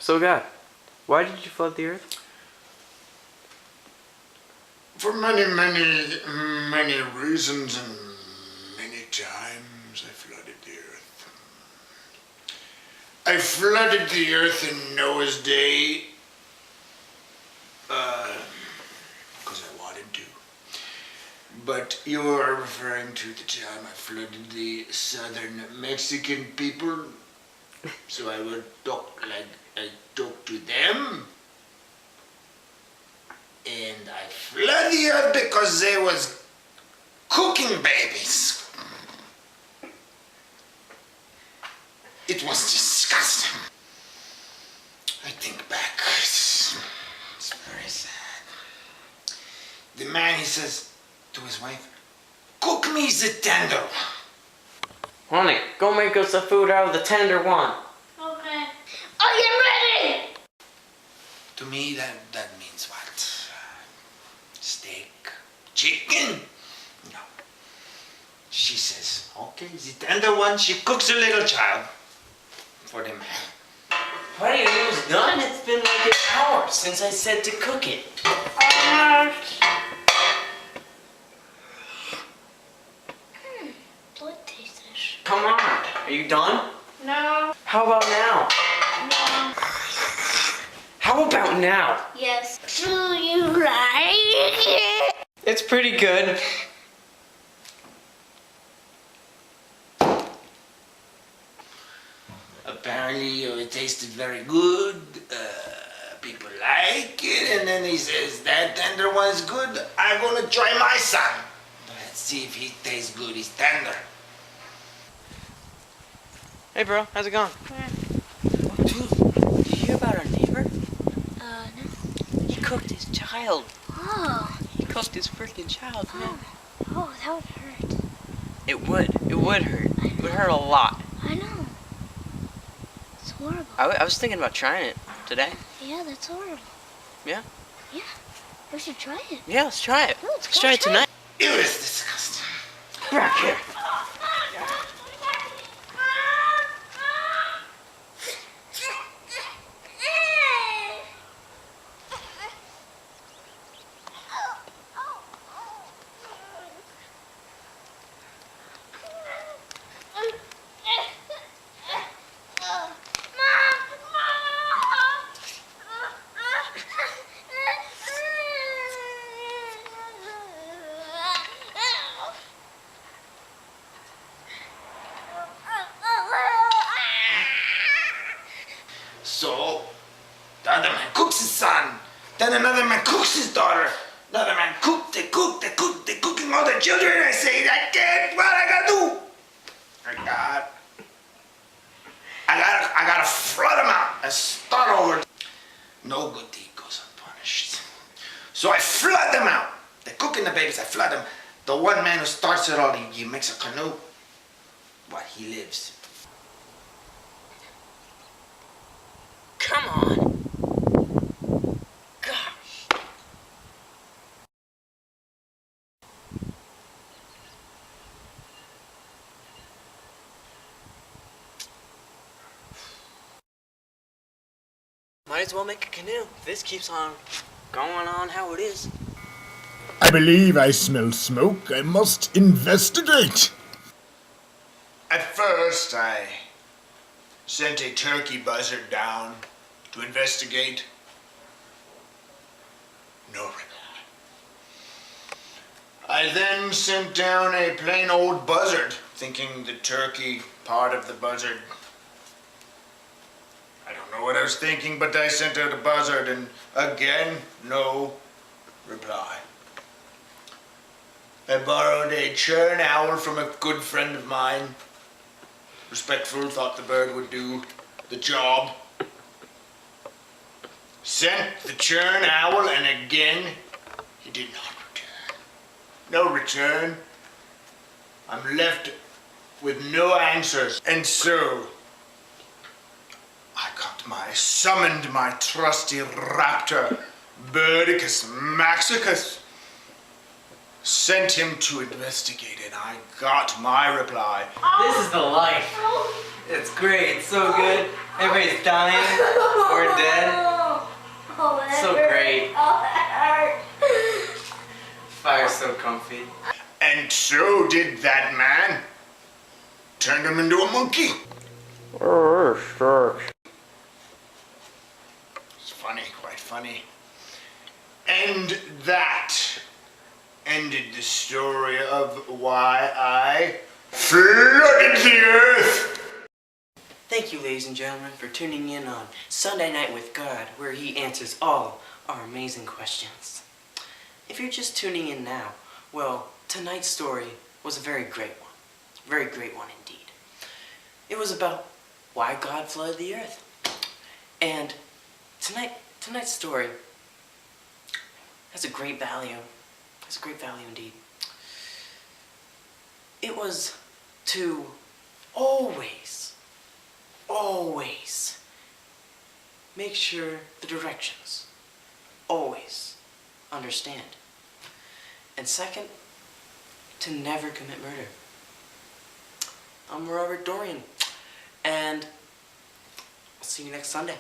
So God, why did you flood the earth? For many, many, many reasons and many times I flooded the earth. I flooded the earth in Noah's day because I wanted to. But you're referring to the time I flooded the southern Mexican people, so I would talk like I talk to them. And I flooded the earth because they was cooking babies. It was disgusting. I think back, it's very sad. The man, he says to his wife, "Cook me the tender." Honey, go make us a food out of the tender one. Okay. I am ready! To me, that means what? Steak? Chicken? No. She says, okay, the tender one, she cooks a little child for the man. Honey, it was done. It's been like an hour since I said to cook it. What tastes this? Come on, are you done? No. How about now? No. How about now? Yes. Do you like it? It's pretty good. Apparently it tasted very good, people like it, and then he says, that tender one's good, I'm gonna try my son. Let's see if he tastes good, he's tender. Hey bro, how's it going? Yeah. Dude, did you hear about our neighbor? No. He cooked his child. Oh. He cooked his freaking child, man. Oh, that would hurt. It would hurt. It would hurt a lot. I know. It's horrible. I was thinking about trying it today. Yeah, that's horrible. Yeah? Yeah. We should try it. Yeah, let's try it. No, Let's try it tonight. It was disgusting. Back here. So, the other man cooks his son, then another man cooks his daughter, another man they're cooking all the children. I say, I can't, what I gotta do? I gotta flood them out and start over. No good deed goes unpunished. So I flood them out. They're cooking the babies, I flood them. The one man who starts it all, he makes a canoe. What, he lives. Come on. Gosh. Might as well make a canoe. If this keeps on going on how it is. I believe I smell smoke. I must investigate. At first, I sent a turkey buzzard down to investigate. No reply. I then sent down a plain old buzzard, thinking the turkey part of the buzzard. I don't know what I was thinking, but I sent out a buzzard, and again, no reply. I borrowed a churn owl from a good friend of mine. Respectful, thought the bird would do the job. Sent the churn owl, and again, he did not return. No return. I'm left with no answers. And so, I summoned my trusty raptor, Birdicus Maxicus. Sent him to investigate, and I got my reply. This is the life. Oh. It's great. It's so good. Everybody's dying or dead. Oh, that So hurt. great. Oh, that hurt. Fire's so comfy. And so did that man. Turned him into a monkey. It's funny, quite funny. And that ended the story of why I flooded the earth. Thank you, ladies and gentlemen, for tuning in on Sunday Night with God, where He answers all our amazing questions. If you're just tuning in now, well, tonight's story was a very great one. Very great one indeed. It was about why God flooded the earth. And tonight's story has a great value. Has a great value indeed. It was to always make sure the directions. Always understand. And second, to never commit murder. I'm Robert Dorian, and I'll see you next Sunday.